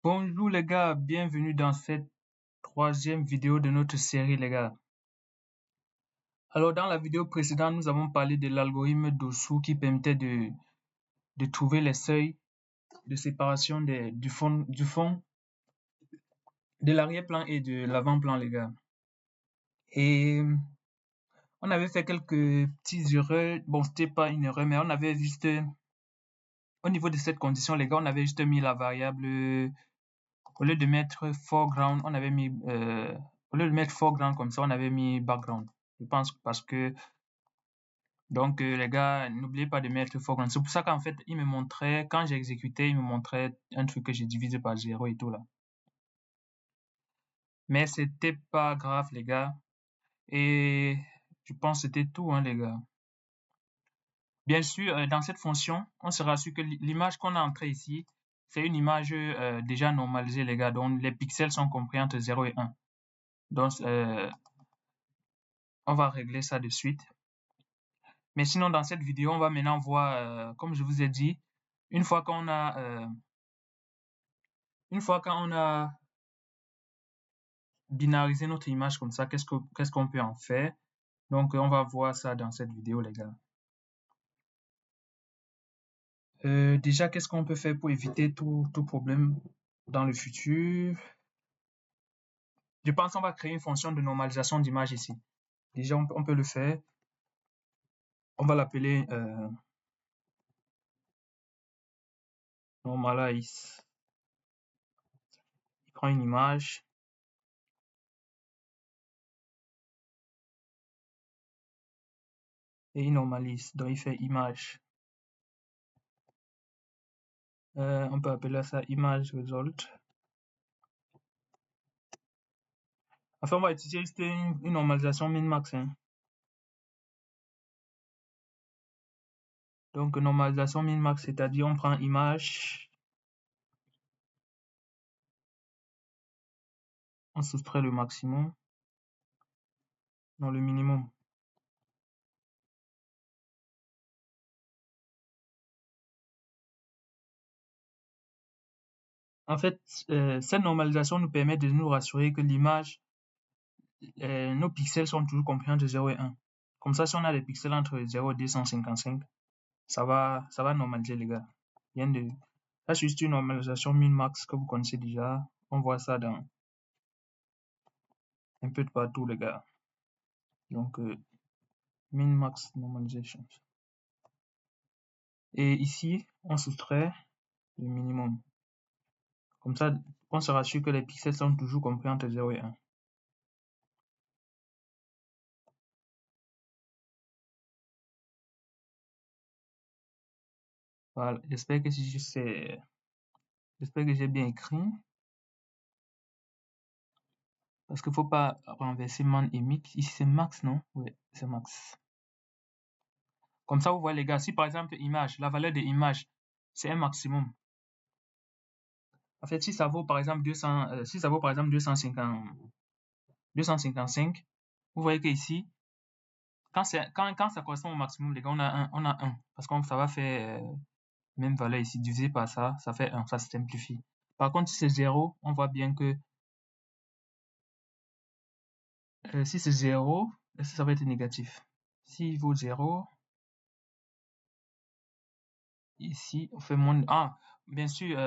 Bonjour les gars, bienvenue dans cette troisième vidéo de notre série les gars. Alors dans la vidéo précédente, nous avons parlé de l'algorithme d'Osu qui permettait de trouver les seuils de séparation du fond, de l'arrière-plan et de l'avant-plan les gars. Et on avait fait quelques petites erreurs, bon c'était pas une erreur mais on avait juste, au niveau de cette condition les gars, on avait juste mis la variable, au lieu de mettre foreground, on avait mis, au lieu de mettre foreground comme ça, on avait mis background. Je pense parce que, donc les gars, n'oubliez pas de mettre foreground. C'est pour ça qu'en fait, il me montrait, quand j'ai exécuté, il me montrait un truc que j'ai divisé par 0 et tout là. Mais c'était pas grave les gars. Et je pense que c'était tout hein les gars. Bien sûr, dans cette fonction, on se rassure que l'image qu'on a entrée ici, c'est une image déjà normalisée les gars, dont les pixels sont compris entre 0 et 1. Donc, on va régler ça de suite. Mais sinon, dans cette vidéo, on va maintenant voir, comme je vous ai dit, une fois qu'on a binarisé notre image comme ça, qu'est-ce qu'on peut en faire? Donc, on va voir ça dans cette vidéo, les gars. Déjà, qu'est-ce qu'on peut faire pour éviter tout problème dans le futur? Je pense qu'on va créer une fonction de normalisation d'image ici. Déjà, on peut le faire. On va l'appeler normalize. Il prend une image. Et il normalise. Donc, il fait image. On peut appeler ça image result. Enfin, on va utiliser juste une normalisation min-max. Hein. Donc, normalisation min-max, c'est-à-dire on prend image, on soustrait le maximum dans le minimum. En fait, cette normalisation nous permet de nous rassurer que l'image, nos pixels sont toujours compris entre 0 et 1. Comme ça, si on a des pixels entre 0 et 255, ça va normaliser les gars. Ça, c'est juste une normalisation min-max que vous connaissez déjà. On voit ça dans un peu de partout les gars. Donc, min-max normalization. Et ici, on soustrait le minimum. Comme ça, on se rassure que les pixels sont toujours compris entre 0 et 1. Voilà, j'espère que j'ai bien écrit. Parce qu'il ne faut pas renverser man et mix. Ici, c'est max, non? Oui, c'est max. Comme ça, vous voyez les gars, si par exemple image, la valeur de image, c'est un maximum. En fait, si ça vaut par exemple 255, vous voyez que ici, quand ça correspond au maximum, les gars, on a 1. Parce que ça va faire même valeur ici, divisé par ça, ça fait 1. Ça se simplifie. Par contre, si c'est 0, on voit bien que si c'est 0, ça va être négatif. S'il vaut 0, ici, on fait moins. Ah, bien sûr,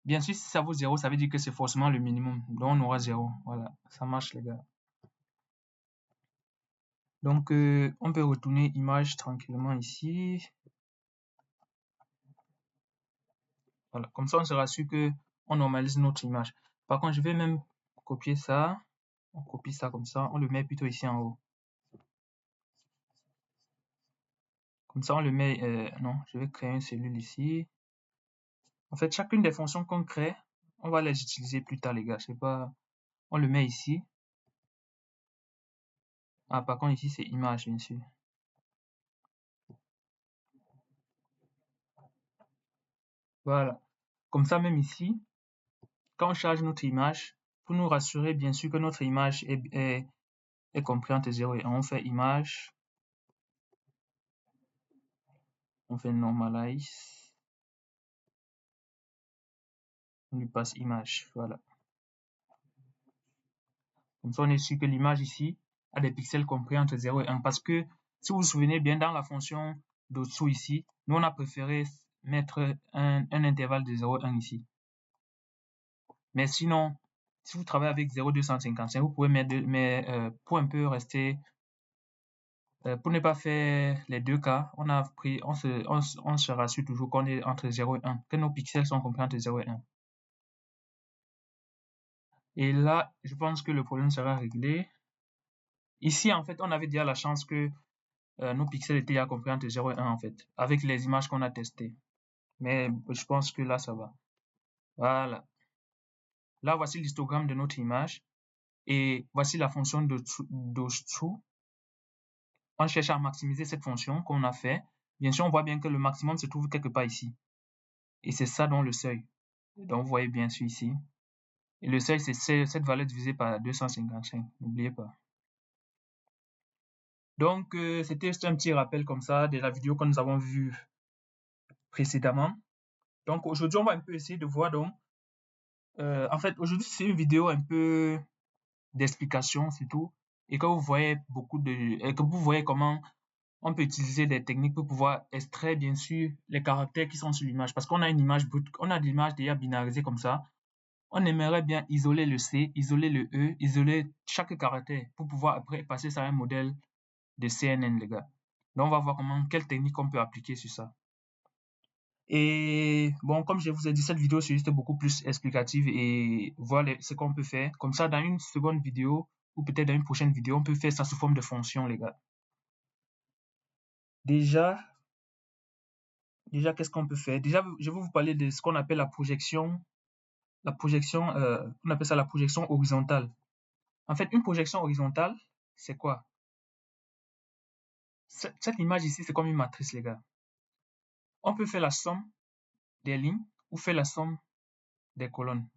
si ça vaut 0, ça veut dire que c'est forcément le minimum. Donc, on aura 0. Voilà, ça marche, les gars. Donc, on peut retourner image tranquillement ici. Voilà, comme ça, on se rassure que on normalise notre image. Par contre, je vais même copier ça. On copie ça comme ça. On le met plutôt ici en haut. Comme ça, on le met... non, je vais créer une cellule ici. En fait, chacune des fonctions qu'on crée, on va les utiliser plus tard, les gars. Je sais pas... On le met ici. Ah, par contre, ici, c'est image, bien sûr. Voilà. Comme ça, même ici, quand on charge notre image, pour nous rassurer, bien sûr, que notre image est comprise entre 0 et 1, on fait image. On fait normalize. On lui passe image, voilà. Comme ça, on est sûr que l'image ici a des pixels compris entre 0 et 1. Parce que, si vous vous souvenez bien, dans la fonction d'au-dessous ici, nous, on a préféré mettre un intervalle de 0 et 1 ici. Mais sinon, si vous travaillez avec 0,255, vous pouvez mettre, mais pour un peu rester, pour ne pas faire les deux cas, on se rassure toujours qu'on est entre 0 et 1, que nos pixels sont compris entre 0 et 1. Et là, je pense que le problème sera réglé. Ici, en fait, on avait déjà la chance que nos pixels étaient déjà compris entre 0 et 1, en fait, avec les images qu'on a testées. Mais je pense que là, ça va. Voilà. Là, voici l'histogramme de notre image. Et voici la fonction d'au-dessous. On cherche à maximiser cette fonction qu'on a fait. Bien sûr, on voit bien que le maximum se trouve quelque part ici. Et c'est ça dans le seuil. Donc, vous voyez bien sûr ici. Et le seuil, c'est cette valeur divisée par 255. N'oubliez pas. Donc, c'était juste un petit rappel comme ça de la vidéo que nous avons vue précédemment. Donc, aujourd'hui, on va un peu essayer de voir donc. En fait, aujourd'hui, c'est une vidéo un peu d'explication, c'est tout. Et que vous voyez que vous voyez comment on peut utiliser des techniques pour pouvoir extraire, bien sûr, les caractères qui sont sur l'image. Parce qu'on a une image brute, on a l'image déjà binarisée comme ça. On aimerait bien isoler le C, isoler le E, isoler chaque caractère pour pouvoir après passer ça à un modèle de CNN, les gars. Donc, on va voir quelle technique on peut appliquer sur ça. Et bon, comme je vous ai dit, cette vidéo, c'est juste beaucoup plus explicative et voilà ce qu'on peut faire. Comme ça, dans une seconde vidéo ou peut-être dans une prochaine vidéo, on peut faire ça sous forme de fonction, les gars. Déjà, qu'est-ce qu'on peut faire? Déjà, je vais vous parler de ce qu'on appelle la projection. On appelle ça la projection horizontale. En fait, une projection horizontale, c'est quoi? Cette image ici, c'est comme une matrice, les gars. On peut faire la somme des lignes ou faire la somme des colonnes.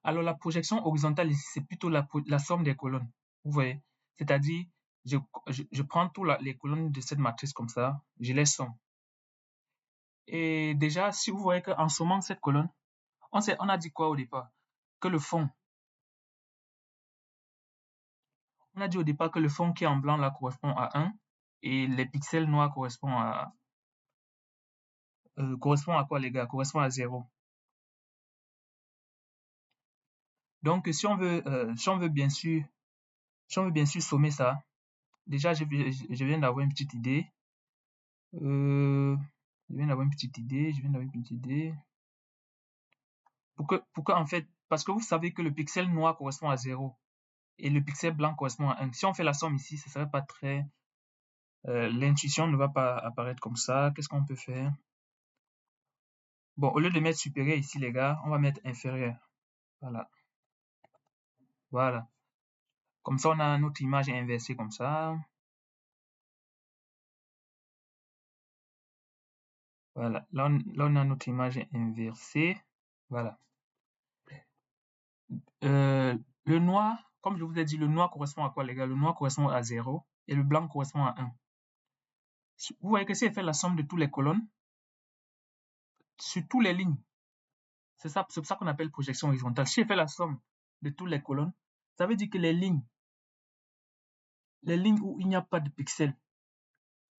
Alors, la projection horizontale ici, c'est plutôt la somme des colonnes. Vous voyez? C'est-à-dire, je prends toutes les colonnes de cette matrice comme ça, je les somme. Et déjà, si vous voyez qu'en sommant cette colonne, on a dit quoi au départ? Que le fond. On a dit au départ que le fond qui est en blanc là correspond à 1 et les pixels noirs correspondent à quoi, les gars? Correspond à 0. Donc, si on veut bien sûr sommer ça, déjà, je viens d'avoir une petite idée. Je viens d'avoir une petite idée. En fait, parce que vous savez que le pixel noir correspond à 0 et le pixel blanc correspond à 1. Si on fait la somme ici, ce serait pas très... l'intuition ne va pas apparaître comme ça. Qu'est-ce qu'on peut faire? Bon, au lieu de mettre supérieur ici, les gars, on va mettre inférieur. Voilà. Voilà. Comme ça, on a notre image inversée comme ça. Voilà. Là, on a notre image inversée. Voilà. Le noir, comme je vous ai dit, le noir correspond à quoi, les gars? Le noir correspond à 0 et le blanc correspond à 1. Vous voyez que si elle fait la somme de toutes les colonnes, sur toutes les lignes, c'est ça qu'on appelle projection horizontale. Si elle fait la somme de toutes les colonnes, ça veut dire que les lignes où il n'y a pas de pixels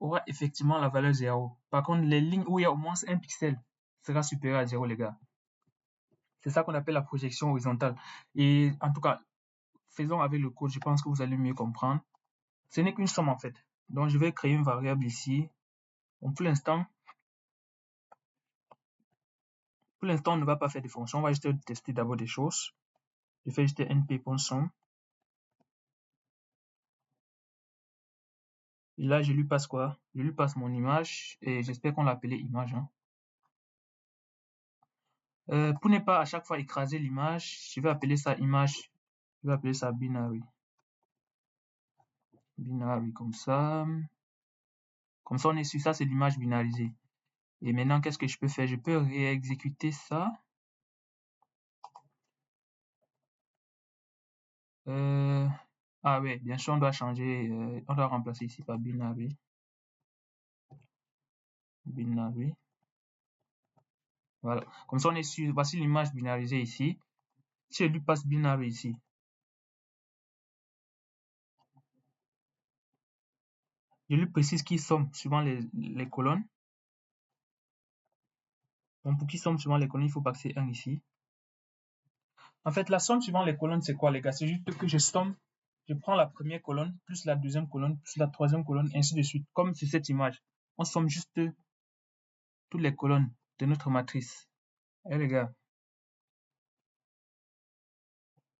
aura effectivement la valeur 0. Par contre, les lignes où il y a au moins un pixel sera supérieur à 0, les gars. C'est ça qu'on appelle la projection horizontale. Et en tout cas, faisons avec le code, je pense que vous allez mieux comprendre. Ce n'est qu'une somme en fait. Donc, je vais créer une variable ici. Bon, pour l'instant, on ne va pas faire de fonction. On va juste tester d'abord des choses. Je fais juste np.somme. Et là, je lui passe quoi? Je lui passe mon image et j'espère qu'on l'a appelée image. Hein. Pour ne pas à chaque fois écraser l'image, je vais appeler ça image. Je vais appeler ça binary. Binary comme ça. Comme ça, on est sur ça, c'est l'image binarisée. Et maintenant, qu'est-ce que je peux faire? Je peux réexécuter ça. Ah ouais, bien sûr, on doit changer, on doit remplacer ici par binary. Binary. Voilà. Comme ça, on est sûr. Voici l'image binarisée ici. Si je lui passe binary ici, je lui précise qu'il somme suivant les colonnes. Donc, pour qu'il somme suivant les colonnes, il faut passer 1 ici. En fait, la somme suivant les colonnes, c'est quoi, les gars? C'est juste que je somme, je prends la première colonne, plus la deuxième colonne, plus la troisième colonne, ainsi de suite. Comme sur cette image. On somme juste toutes les colonnes de notre matrice. Et les gars,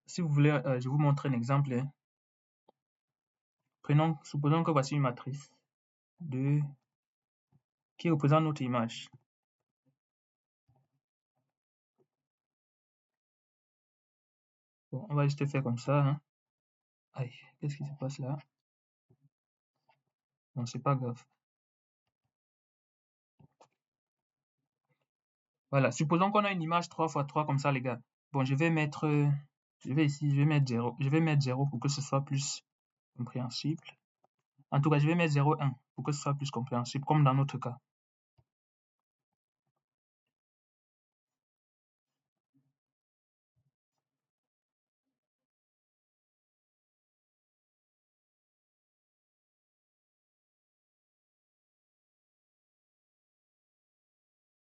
si vous voulez, je vous montre un exemple, hein. Supposons que voici une matrice de, qui représente notre image. Bon, on va juste faire comme ça, hein. Aïe, qu'est-ce qui se passe là? Non, c'est pas grave. Voilà, supposons qu'on a une image 3 x 3 comme ça, les gars. Bon, je vais mettre, je vais ici, je vais mettre 0. Je vais mettre 0 pour que ce soit plus compréhensible. En tout cas, je vais mettre 0, 1 pour que ce soit plus compréhensible, comme dans notre cas.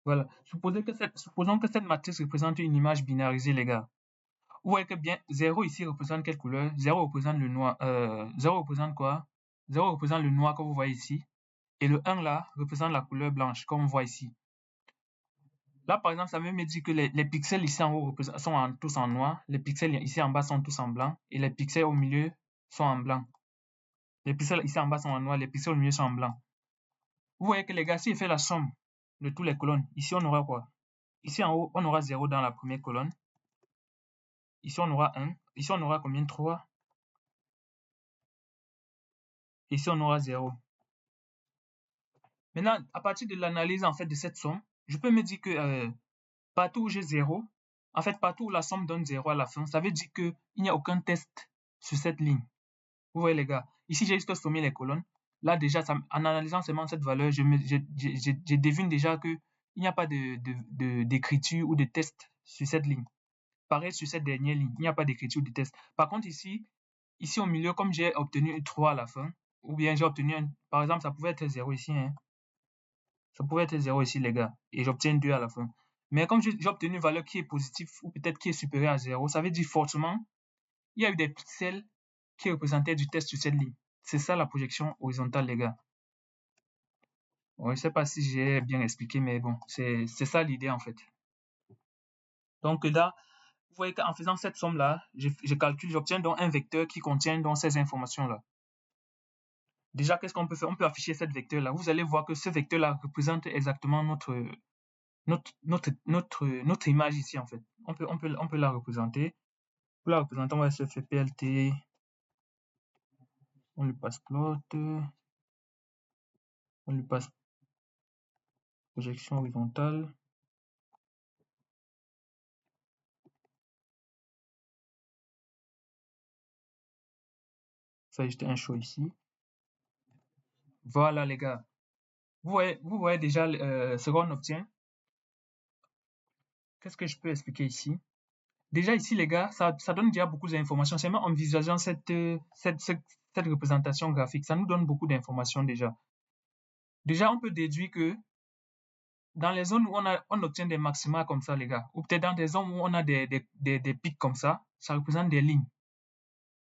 Voilà. Supposons que cette matrice représente une image binarisée, les gars. Vous voyez que bien 0 ici représente quelle couleur? 0 représente le noir. 0 représente quoi? 0 représente le noir que vous voyez ici. Et le 1 là représente la couleur blanche, comme on voit ici. Là, par exemple, ça veut me dire que les pixels ici en haut sont tous en noir, les pixels ici en bas sont tous en blanc, et les pixels au milieu sont en blanc. Les pixels ici en bas sont en noir, les pixels au milieu sont en blanc. Vous voyez que les gars, si je fais la somme de toutes les colonnes, ici on aura quoi? Ici en haut, on aura 0 dans la première colonne. Ici on aura 1. Ici on aura combien? 3. Ici on aura 0. Maintenant, à partir de l'analyse en fait de cette somme, je peux me dire que partout où j'ai 0, en fait partout où la somme donne 0 à la fin, ça veut dire qu'il n'y a aucun test sur cette ligne. Vous voyez les gars, ici j'ai juste sommé les colonnes. Là déjà, en analysant seulement cette valeur, je devine déjà qu'il n'y a pas d'écriture ou de test sur cette ligne. Pareil sur cette dernière ligne, il n'y a pas d'écriture ou de test. Par contre ici au milieu, comme j'ai obtenu 3 à la fin, ou bien j'ai obtenu par exemple, ça pouvait être 0 ici, hein. Ça pouvait être 0 ici, les gars, et j'obtiens 2 à la fin. Mais comme j'ai obtenu une valeur qui est positive, ou peut-être qui est supérieure à 0, ça veut dire forcément, il y a eu des pixels qui représentaient du test sur cette ligne. C'est ça la projection horizontale, les gars. Bon, je ne sais pas si j'ai bien expliqué, mais bon, c'est ça l'idée en fait. Donc là, vous voyez qu'en faisant cette somme-là, je calcule, j'obtiens donc un vecteur qui contient donc ces informations-là. Déjà, qu'est-ce qu'on peut faire? On peut afficher cette vecteur-là. Vous allez voir que ce vecteur-là représente exactement notre image ici, en fait. On peut la représenter. Pour la représenter, on va se faire PLT. On lui passe plot. On lui passe projection horizontale. Ça, juste un show ici. Voilà, les gars. Vous voyez déjà ce qu'on obtient. Qu'est-ce que je peux expliquer ici? Déjà ici, les gars, ça donne déjà beaucoup d'informations. C'est même en visualisant cette représentation graphique, ça nous donne beaucoup d'informations déjà. Déjà, on peut déduire que dans les zones où on obtient des maxima comme ça, les gars, ou peut-être dans des zones où on a des pics comme ça représente des lignes.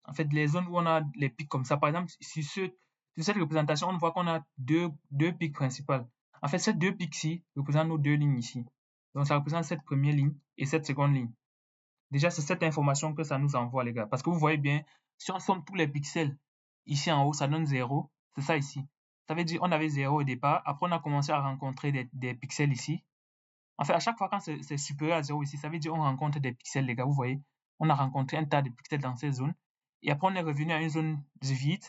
En fait, les zones où on a les pics comme ça, par exemple, sur cette représentation, on voit qu'on a deux pics principales. En fait, ces deux pics-ci représentent nos deux lignes ici. Donc, ça représente cette première ligne et cette seconde ligne. Déjà, c'est cette information que ça nous envoie, les gars. Parce que vous voyez bien, si on somme tous les pixels ici en haut, ça donne 0. C'est ça ici. Ça veut dire qu'on avait 0 au départ. Après, on a commencé à rencontrer des pixels ici. En fait, à chaque fois quand c'est supérieur à 0 ici, ça veut dire qu'on rencontre des pixels, les gars. Vous voyez, on a rencontré un tas de pixels dans ces zones. Et après, on est revenu à une zone vide.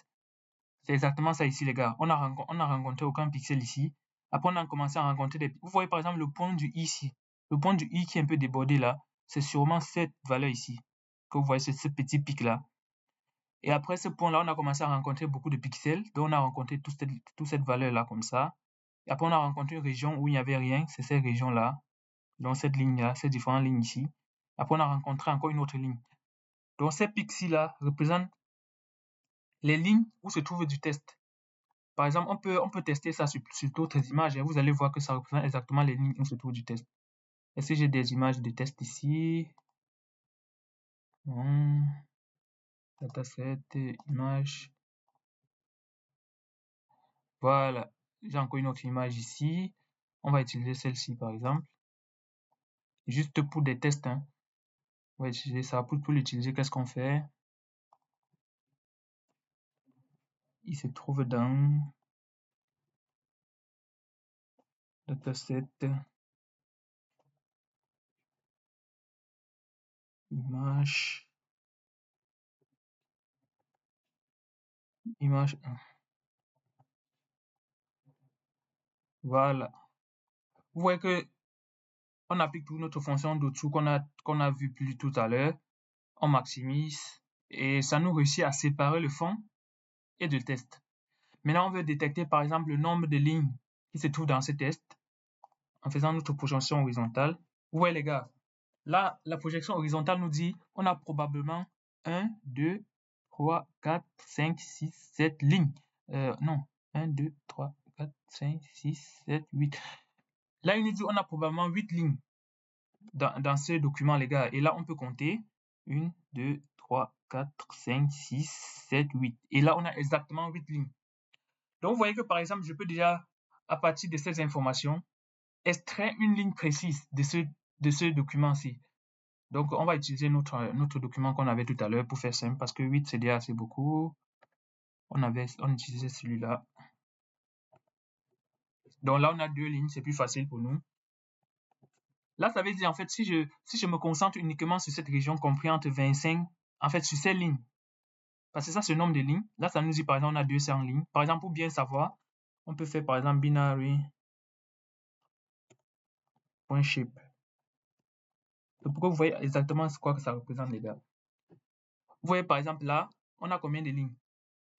C'est exactement ça ici, les gars. On a rencontré aucun pixel ici. Après, on a commencé à rencontrer des... Vous voyez, par exemple, le point du I ici. Le point du I qui est un peu débordé là, c'est sûrement cette valeur ici. Que vous voyez, c'est ce petit pic-là. Et après ce point-là, on a commencé à rencontrer beaucoup de pixels. Donc, on a rencontré toute cette valeur-là comme ça. Et après, on a rencontré une région où il n'y avait rien. C'est cette région-là. Donc, cette ligne-là, ces différentes lignes ici. Après, on a rencontré encore une autre ligne. Donc, ces pics-ci-là représentent les lignes où se trouve du test. Par exemple, on peut tester ça sur d'autres images et vous allez voir que ça représente exactement les lignes où se trouve du test. Est-ce que j'ai des images de test ici? Dataset, image. Voilà. J'ai encore une autre image ici. On va utiliser celle-ci, par exemple. Juste pour des tests. On va utiliser ça. Pour l'utiliser, qu'est-ce qu'on fait? Il se trouve dans dataset, image, image 1. Voilà. Vous voyez que on applique toute notre fonction d'au-dessous qu'on a vu plus tout à l'heure. On maximise et ça nous réussit à séparer le fond et le test. Maintenant, on veut détecter par exemple le nombre de lignes qui se trouvent dans ce test en faisant notre projection horizontale. Vous voyez les gars, là, la projection horizontale nous dit on a probablement 1, 2, 3, 4, 5, 6, 7 lignes. Non, 1, 2, 3, 4, 5, 6, 7, 8. Là, il nous dit on a probablement 8 lignes dans ce document, les gars. Et là, on peut compter 1, 2, 3, 4, 5, 6, 7, 8. Et là, on a exactement 8 lignes. Donc, vous voyez que, par exemple, je peux déjà, à partir de ces informations, extraire une ligne précise de ce document-ci. Donc, on va utiliser notre document qu'on avait tout à l'heure pour faire simple, parce que 8, c'est déjà assez beaucoup. On utilisait celui-là. Donc là, on a 2 lignes, c'est plus facile pour nous. Là, ça veut dire, en fait, si je me concentre uniquement sur cette région comprise entre 25, en fait, sur ces lignes, parce que ça, c'est le nombre de lignes. Là, ça nous dit, par exemple, on a 200 lignes. Par exemple, pour bien savoir, on peut faire, par exemple, binary.shape. Pourquoi vous voyez exactement quoi que ça représente, les gars. Vous voyez, par exemple, là, on a combien de lignes?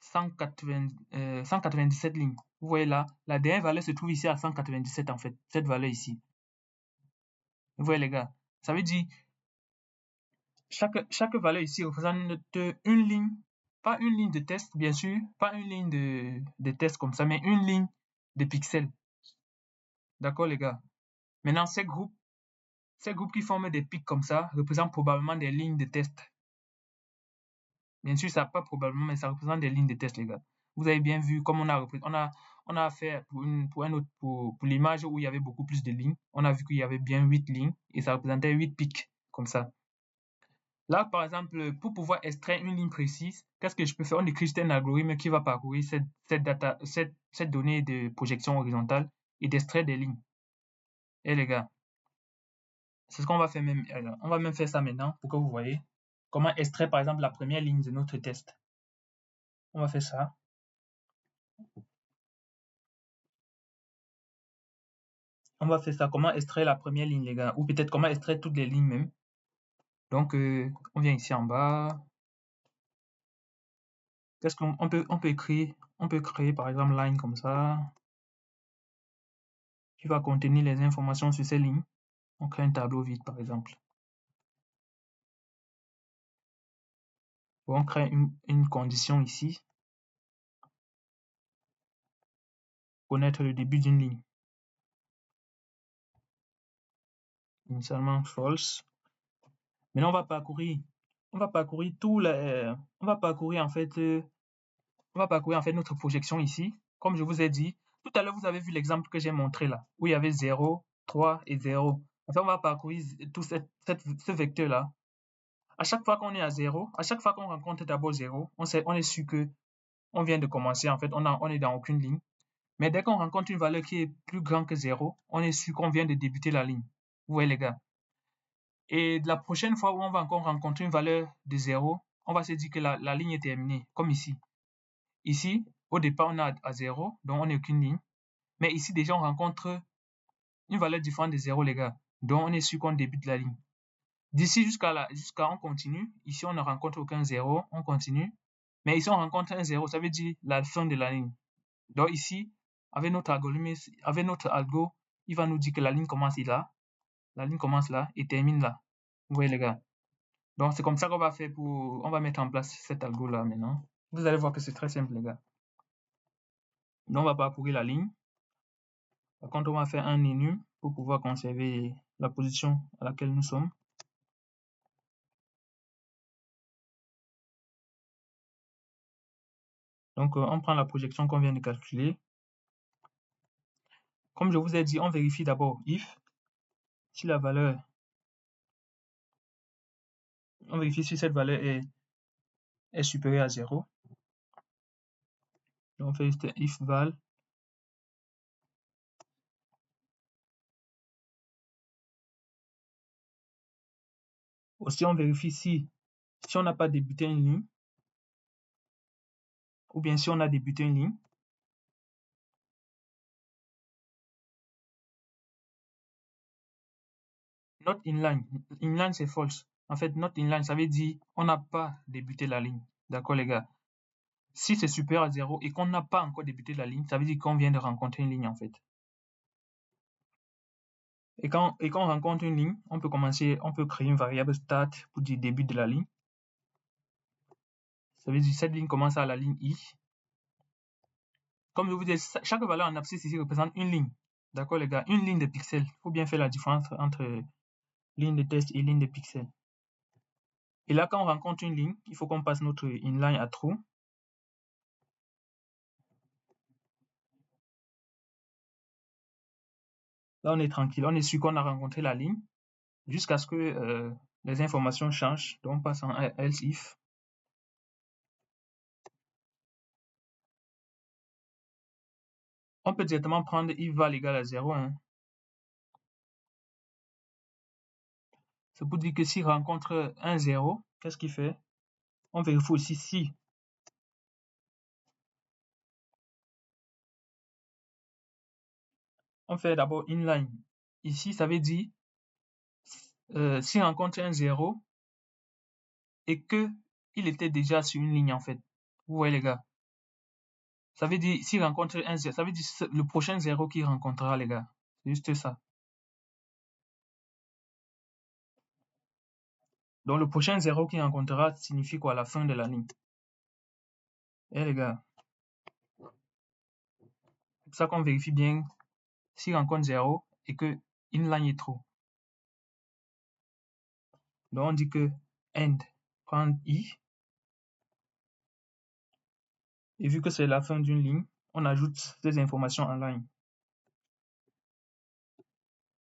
197 lignes. Vous voyez là, la dernière valeur se trouve ici à 197, en fait. Cette valeur ici. Vous voyez, les gars. Ça veut dire, chaque valeur ici représente une ligne. Pas une ligne de test, bien sûr. Pas une ligne de test comme ça, mais une ligne de pixels. D'accord, les gars? Maintenant, ces groupes qui forment des pics comme ça représentent probablement des lignes de test. Bien sûr, ça pas probablement, mais ça représente des lignes de test, les gars. Vous avez bien vu comme on a fait pour l'image où il y avait beaucoup plus de lignes. On a vu qu'il y avait bien 8 lignes et ça représentait 8 pics comme ça. Là, par exemple, pour pouvoir extraire une ligne précise, qu'est-ce que je peux faire? On écrit juste un algorithme qui va parcourir cette donnée de projection horizontale et d'extraire des lignes. Et les gars, c'est ce qu'on va faire même. On va même faire ça maintenant pour que vous voyez comment extraire par exemple la première ligne de notre test. On va faire ça. On va faire ça. Comment extraire la première ligne, les gars? Ou peut-être comment extraire toutes les lignes même. Donc, on vient ici en bas. Qu'est-ce qu'on peut écrire? On peut créer par exemple line comme ça, qui va contenir les informations sur ces lignes. On crée un tableau vide par exemple. On crée une condition ici. Connaître le début d'une ligne. Initialement false. Maintenant, on va parcourir en fait notre projection ici. Comme je vous ai dit, tout à l'heure, vous avez vu l'exemple que j'ai montré là, où il y avait 0, 3 et 0. Enfin, on va parcourir tout ce vecteur-là. À chaque fois qu'on est à 0, à chaque fois qu'on rencontre d'abord 0, on est sûr que on vient de commencer. En fait, on est dans aucune ligne. Mais dès qu'on rencontre une valeur qui est plus grande que 0, on est sûr qu'on vient de débuter la ligne. Vous voyez, les gars. Et la prochaine fois où on va encore rencontrer une valeur de 0, on va se dire que la ligne est terminée, comme ici. Ici, au départ, on est à 0, donc on n'est aucune ligne. Mais ici, déjà, on rencontre une valeur différente de 0, les gars. Donc, on est sûr qu'on débute la ligne. D'ici jusqu'à on continue. Ici, on ne rencontre aucun 0, on continue. Mais ici, on rencontre un 0, ça veut dire la fin de la ligne. Donc ici, avec notre algo, il va nous dire que la ligne commence là. La ligne commence là et termine là. Vous voyez les gars. Donc c'est comme ça qu'on va faire on va mettre en place cet algo là maintenant. Vous allez voir que c'est très simple les gars. Donc on va parcourir la ligne. Par contre, on va faire un enum pour pouvoir conserver la position à laquelle nous sommes. Donc on prend la projection qu'on vient de calculer. Comme je vous ai dit, on vérifie d'abord if, si la valeur, on vérifie si cette valeur est supérieure à 0. Donc on fait juste if val. Aussi, on vérifie si on n'a pas débuté une ligne, ou bien si on a débuté une ligne. Not inline. Inline, c'est false. En fait, not inline, ça veut dire on n'a pas débuté la ligne. D'accord, les gars? Si c'est supérieur à 0 et qu'on n'a pas encore débuté la ligne, ça veut dire qu'on vient de rencontrer une ligne, en fait. Et quand on rencontre une ligne, on peut créer une variable start pour dire début de la ligne. Ça veut dire cette ligne commence à la ligne I. Comme je vous dis, chaque valeur en abscisse ici représente une ligne. D'accord, les gars? Une ligne de pixels. Il faut bien faire la différence entre ligne de test et ligne de pixels. Et là, quand on rencontre une ligne, il faut qu'on passe notre inline à true. Là, on est tranquille. On est sûr qu'on a rencontré la ligne jusqu'à ce que les informations changent. Donc, on passe en else if. On peut directement prendre if val égale à 0. Hein. C'est pour dire que s'il rencontre un 0, qu'est-ce qu'il fait? On vérifie aussi si. On fait d'abord inline. Ici, ça veut dire s'il rencontre un 0 et que il était déjà sur une ligne en fait. Vous voyez les gars? Ça veut dire s'il rencontre un 0, ça veut dire le prochain 0 qu'il rencontrera les gars. C'est juste ça. Donc le prochain 0 qu'il rencontrera signifie quoi? La fin de la ligne. Eh les gars, c'est pour ça qu'on vérifie bien s'il rencontre 0 et que inline est true. Donc on dit que end prend i. Et vu que c'est la fin d'une ligne, on ajoute ces informations en ligne.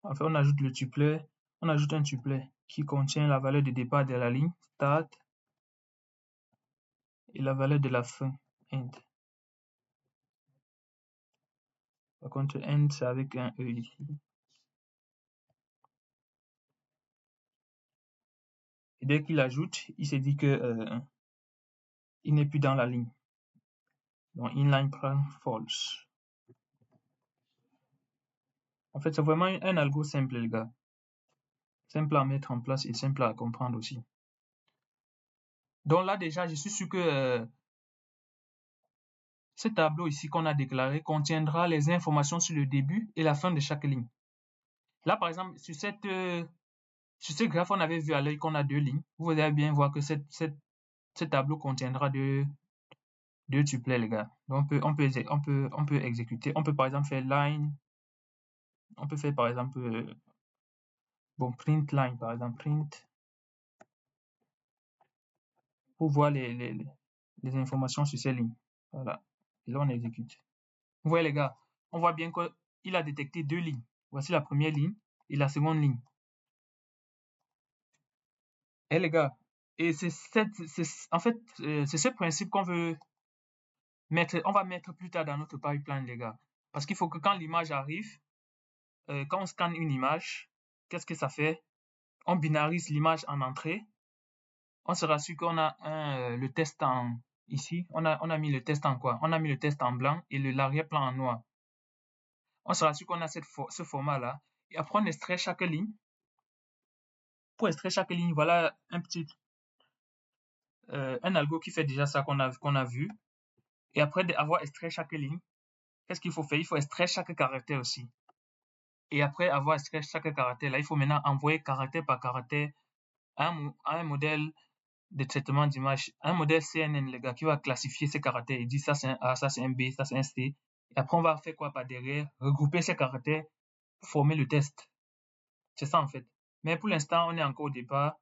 Enfin, on ajoute le tuplet, on ajoute un tuplet qui contient la valeur de départ de la ligne, start, et la valeur de la fin, end. Par contre, end, c'est avec un E ici. Et dès qu'il ajoute, il se dit que il n'est plus dans la ligne. Donc, inline prend false. En fait, c'est vraiment un algo simple, les gars. Simple à mettre en place et simple à comprendre aussi. Donc là, déjà, je suis sûr que ce tableau ici qu'on a déclaré contiendra les informations sur le début et la fin de chaque ligne. Là, par exemple, sur ce graphe, on avait vu à l'œil qu'on a deux lignes. Vous allez bien voir que ce tableau contiendra deux tuplets, les gars. Donc, on peut exécuter. On peut, par exemple, faire line. On peut faire, par exemple, print line, par exemple, print, pour voir les informations sur ces lignes. Voilà. Et là, on exécute. Vous voyez, les gars, on voit bien qu'il a détecté deux lignes. Voici la première ligne et la seconde ligne. Et les gars, et en fait, c'est ce principe qu'on veut on va mettre plus tard dans notre pipeline, les gars. Parce qu'il faut que quand l'image arrive, quand on scanne une image, qu'est-ce que ça fait? On binarise l'image en entrée. On se rassure qu'on a le test ici. On a mis le test en quoi? On a mis le test en blanc et l'arrière-plan en noir. On se rassure qu'on a ce format-là. Et après, on extrait chaque ligne. Pour extraire chaque ligne, voilà un algo qui fait déjà ça qu'on a vu. Et après avoir extrait chaque ligne, qu'est-ce qu'il faut faire? Il faut extraire chaque caractère aussi. Et après avoir extrait chaque caractère, là, il faut maintenant envoyer caractère par caractère à un modèle de traitement d'image, un modèle CNN, les gars, qui va classifier ces caractères. Il dit ça c'est un A, ça c'est un B, ça c'est un C. Et après, on va faire quoi par derrière? Regrouper ces caractères pour former le test. C'est ça en fait. Mais pour l'instant, on est encore au départ.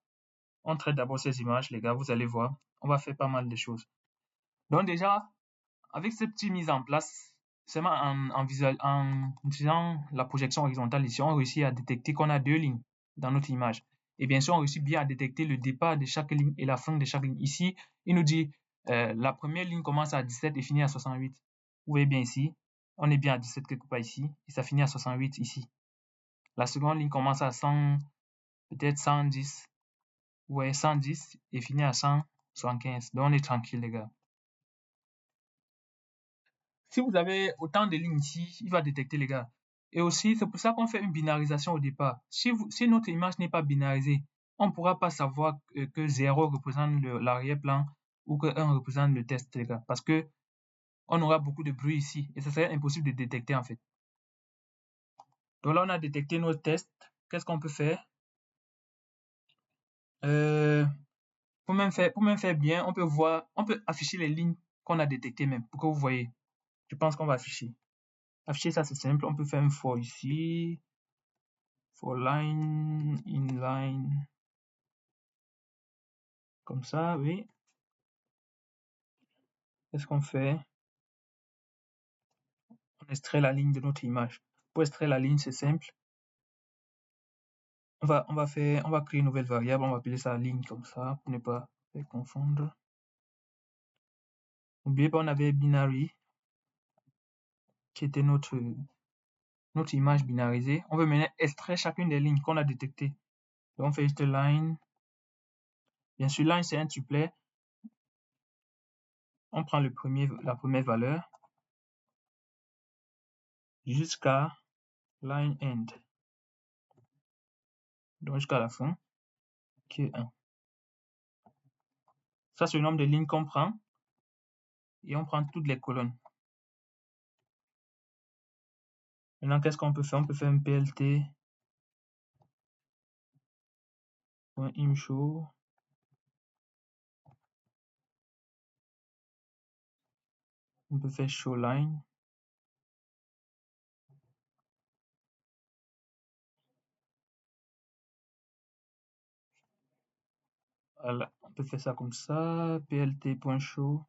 On traite d'abord ces images, les gars, vous allez voir. On va faire pas mal de choses. Donc déjà, avec ces petites mises en place, seulement en utilisant la projection horizontale ici, on réussit à détecter qu'on a deux lignes dans notre image. Et bien sûr, on réussit bien à détecter le départ de chaque ligne et la fin de chaque ligne. Ici, il nous dit la première ligne commence à 17 et finit à 68. Vous voyez bien ici, on est bien à 17 quelque part ici, et ça finit à 68 ici. La seconde ligne commence à 100, peut-être 110. Vous voyez, 110 et finit à 175. Donc on est tranquille, les gars. Si vous avez autant de lignes ici, il va détecter, les gars. Et aussi, c'est pour ça qu'on fait une binarisation au départ. Si notre image n'est pas binarisée, on ne pourra pas savoir que 0 représente l'arrière-plan ou que 1 représente le test, les gars. Parce que on aura beaucoup de bruit ici et ça serait impossible de détecter en fait. Donc là, on a détecté notre test. Qu'est-ce qu'on peut faire? Pour même faire bien, on peut afficher les lignes qu'on a détectées même pour que vous voyez. Je pense qu'on va afficher. Afficher ça, c'est simple. On peut faire un for ici. For line, inline. Comme ça, oui. Qu'est-ce qu'on fait? On extrait la ligne de notre image. Pour extraire la ligne, c'est simple. On va créer une nouvelle variable. On va appeler ça ligne comme ça pour ne pas confondre. N'oubliez pas, on avait binary qui était notre image binarisée. On veut maintenant extraire chacune des lignes qu'on a détectées. Donc on fait juste line. Bien sûr, line c'est un triplet. On prend la première valeur jusqu'à line end. Donc jusqu'à la fin, qui est 1. Ça, c'est le nombre de lignes qu'on prend. Et on prend toutes les colonnes. Maintenant, qu'est-ce qu'on peut faire? On peut faire un plt.imshow. On peut faire showLine. Voilà, on peut faire ça comme ça. plt.show.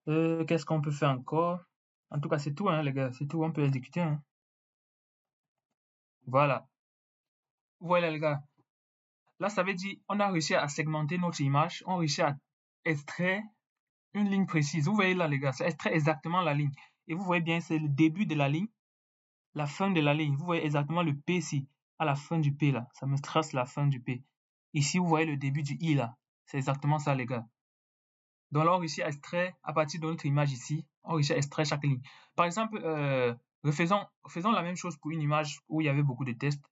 Qu'est-ce qu'on peut faire encore? En tout cas, c'est tout, hein, les gars. C'est tout. On peut exécuter. Hein. Voilà. Voilà, les gars. Là, ça veut dire on a réussi à segmenter notre image. On a réussi à extraire une ligne précise. Vous voyez là, les gars, ça extrait exactement la ligne. Et vous voyez bien, c'est le début de la ligne, la fin de la ligne. Vous voyez exactement le P ici, à la fin du P là. Ça me trace la fin du P. Ici, vous voyez le début du I là. C'est exactement ça, les gars. Donc là, on réussit à extraire, à partir de notre image ici, on réussit à extraire chaque ligne. Par exemple, faisons la même chose pour une image où il y avait beaucoup de tests.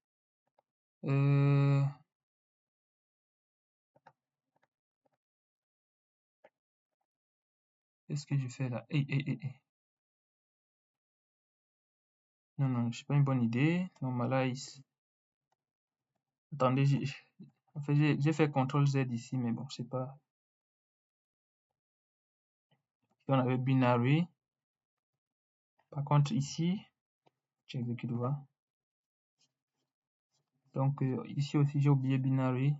Qu'est-ce que je fais là? Non, non, c'est pas une bonne idée. Normalize. Attendez, en fait, j'ai fait CTRL Z ici, mais bon, je sais pas. On avait binary. Par contre, ici, j'exécute voir. Donc, ici aussi, j'ai oublié binary.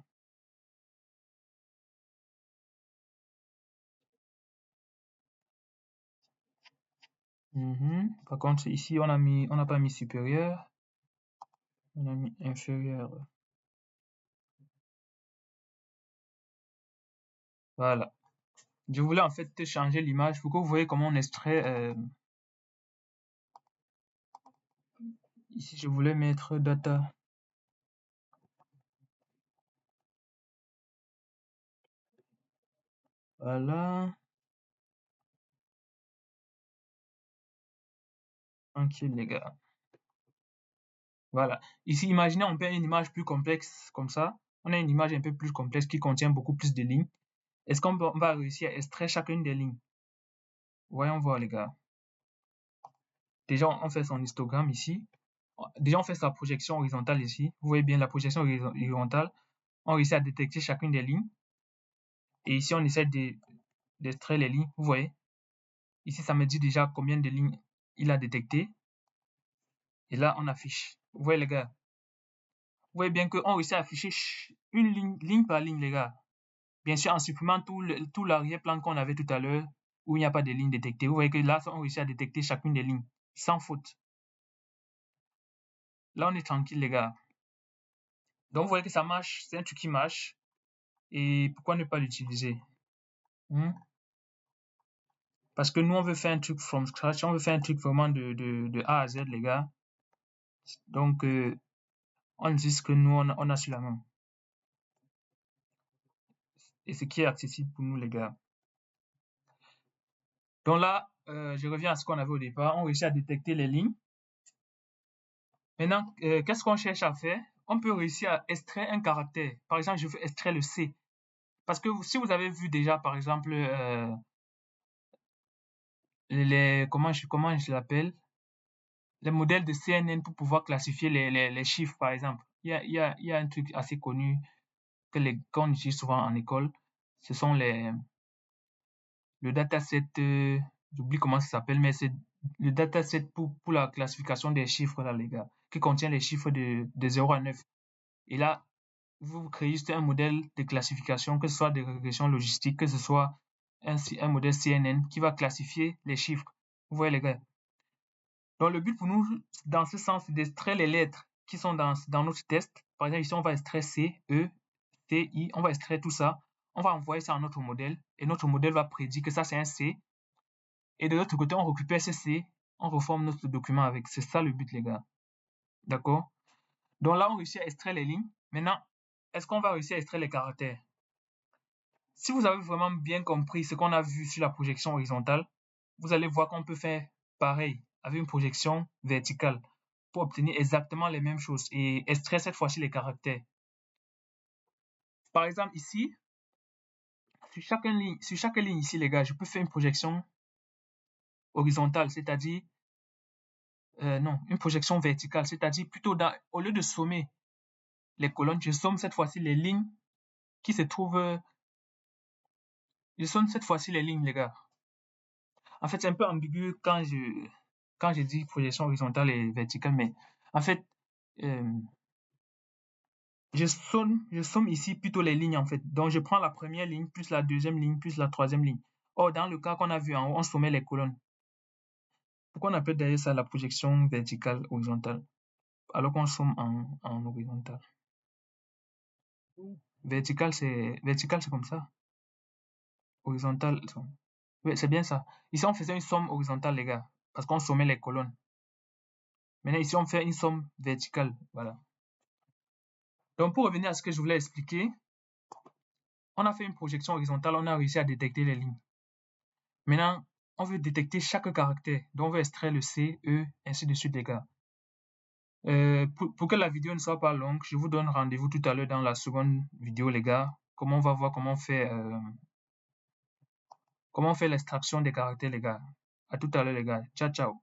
Par contre, ici, on n'a pas mis supérieur. On a mis inférieur. Voilà. Je voulais en fait changer l'image pour que vous voyez comment on extrait. Ici, je voulais mettre data. Voilà. Tranquille, les gars. Voilà. Ici, imaginez, on peut une image plus complexe comme ça. On a une image un peu plus complexe qui contient beaucoup plus de lignes. Est-ce qu'on va réussir à extraire chacune des lignes? Voyons voir, les gars. Déjà, on fait son histogramme ici. Déjà, on fait sa projection horizontale ici. Vous voyez bien la projection horizontale. On réussit à détecter chacune des lignes. Et ici, on essaie d'extraire les lignes. Vous voyez? Ici, ça me dit déjà combien de lignes il a détecté. Et là, on affiche. Vous voyez, les gars? Vous voyez bien qu'on réussit à afficher une ligne par ligne, les gars. Bien sûr, en supprimant tout l'arrière-plan qu'on avait tout à l'heure, où il n'y a pas de ligne détectée. Vous voyez que là, on réussit à détecter chacune des lignes, sans faute. Là, on est tranquille, les gars. Donc, vous voyez que ça marche, c'est un truc qui marche. Et pourquoi ne pas l'utiliser? Parce que nous, on veut faire un truc from scratch, on veut faire un truc vraiment de A à Z, les gars. Donc, on dit ce que nous, on a sur la main. Et ce qui est accessible pour nous, les gars. Donc là, je reviens à ce qu'on avait au départ. On réussit à détecter les lignes. Maintenant, qu'est-ce qu'on cherche à faire? On peut réussir à extraire un caractère. Par exemple, je veux extraire le C. Parce que si vous avez vu déjà, par exemple, comment je l'appelle? Les modèles de CNN pour pouvoir classifier les chiffres, par exemple. Il y a un truc assez connu qu'on utilise souvent en école. Ce sont le dataset, j'oublie comment ça s'appelle, mais c'est le dataset pour la classification des chiffres, là, les gars, qui contient les chiffres de 0 à 9. Et là, vous créez juste un modèle de classification, que ce soit de régression logistique, que ce soit un modèle CNN qui va classifier les chiffres. Vous voyez, les gars. Donc, le but pour nous, dans ce sens, c'est d'extraire les lettres qui sont dans notre test. Par exemple, ici, on va extraire C, E, C, I. On va extraire tout ça. On va envoyer ça à notre modèle. Et notre modèle va prédire que ça, c'est un C. Et de l'autre côté, on récupère ce C. On reforme notre document avec. C'est ça le but, les gars. D'accord? Donc là, on réussit à extraire les lignes. Maintenant, est-ce qu'on va réussir à extraire les caractères? Si vous avez vraiment bien compris ce qu'on a vu sur la projection horizontale, vous allez voir qu'on peut faire pareil avec une projection verticale pour obtenir exactement les mêmes choses et extraire cette fois-ci les caractères. Par exemple, ici, sur chaque ligne ici, les gars, je peux faire une projection horizontale, c'est-à-dire, non, une projection verticale, c'est-à-dire plutôt au lieu de sommer les colonnes, je somme cette fois-ci les lignes qui se trouvent, je somme cette fois-ci les lignes, les gars. En fait, c'est un peu ambigu quand je dis projection horizontale et verticale, mais en fait, je somme ici plutôt les lignes, en fait. Donc, je prends la première ligne, plus la deuxième ligne, plus la troisième ligne. Or, dans le cas qu'on a vu en haut, on sommait les colonnes. Pourquoi on appelle d'ailleurs ça la projection verticale horizontale, alors qu'on somme en horizontal? Vertical, c'est comme ça. Horizontal, oui, c'est bien ça. Ici, on faisait une somme horizontale, les gars, parce qu'on sommait les colonnes. Maintenant, ici, on fait une somme verticale, voilà. Donc, pour revenir à ce que je voulais expliquer, on a fait une projection horizontale, on a réussi à détecter les lignes. Maintenant, on veut détecter chaque caractère, donc on veut extraire le C, E, ainsi de suite, les gars. Pour que la vidéo ne soit pas longue, je vous donne rendez-vous tout à l'heure dans la seconde vidéo, les gars. On va voir comment on fait l'extraction des caractères, les gars. À tout à l'heure, les gars. Ciao, ciao.